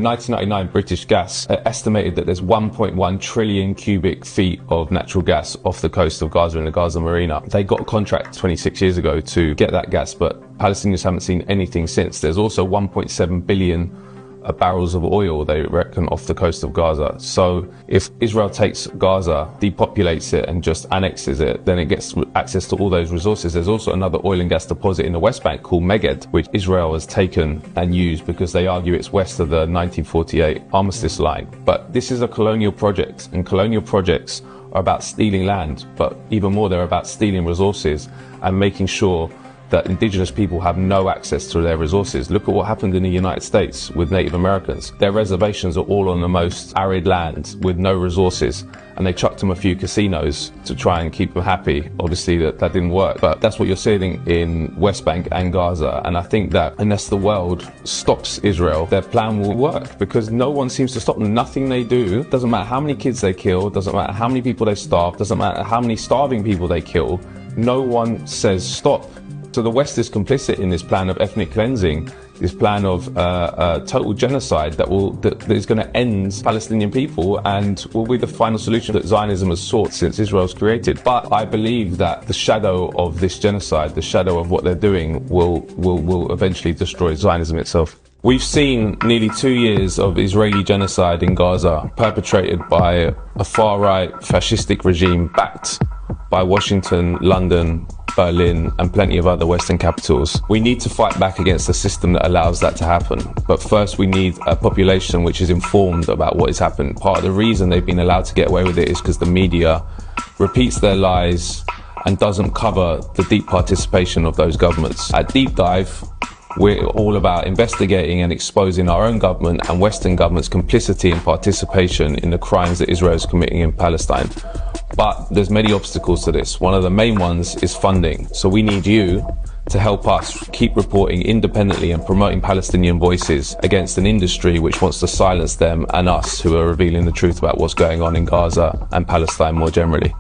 1999 British Gas estimated that there's 1.1 trillion cubic feet of natural gas off the coast of Gaza in the Gaza Marina. They got a contract 26 years ago to get that gas, but Palestinians haven't seen anything since. There's also 1.7 billion barrels of oil, they reckon, off the coast of Gaza. So if Israel takes Gaza, depopulates it and just annexes it, then it gets access to all those resources. There's also another oil and gas deposit in the West Bank called Meged, which Israel has taken and used because they argue it's west of the 1948 armistice line. But this is a colonial project, and colonial projects are about stealing land, but even more, they're about stealing resources and making sure that indigenous people have no access to their resources. Look at what happened in the United States with Native Americans. Their reservations are all on the most arid land with no resources, and they chucked them a few casinos to try and keep them happy. Obviously that didn't work, but that's what you're seeing in West Bank and Gaza. And I think that unless the world stops Israel, their plan will work, because no one seems to stop them. Nothing they do, doesn't matter how many kids they kill, doesn't matter how many people they starve, doesn't matter how many starving people they kill, no one says stop. So the West is complicit in this plan of ethnic cleansing, this plan of total genocide that is going to end Palestinian people and will be the final solution that Zionism has sought since Israel's created. But I believe that the shadow of this genocide, the shadow of what they're doing, will eventually destroy Zionism itself. We've seen nearly 2 years of Israeli genocide in Gaza, perpetrated by a far-right fascistic regime backed by Washington, London, Berlin and plenty of other Western capitals. We need to fight back against a system that allows that to happen. But first we need a population which is informed about what has happened. Part of the reason they've been allowed to get away with it is because the media repeats their lies and doesn't cover the deep participation of those governments. At Deep Dive, we're all about investigating and exposing our own government and Western governments' complicity and participation in the crimes that Israel is committing in Palestine. But there's many obstacles to this. One of the main ones is funding. So we need you to help us keep reporting independently and promoting Palestinian voices against an industry which wants to silence them and us, who are revealing the truth about what's going on in Gaza and Palestine more generally.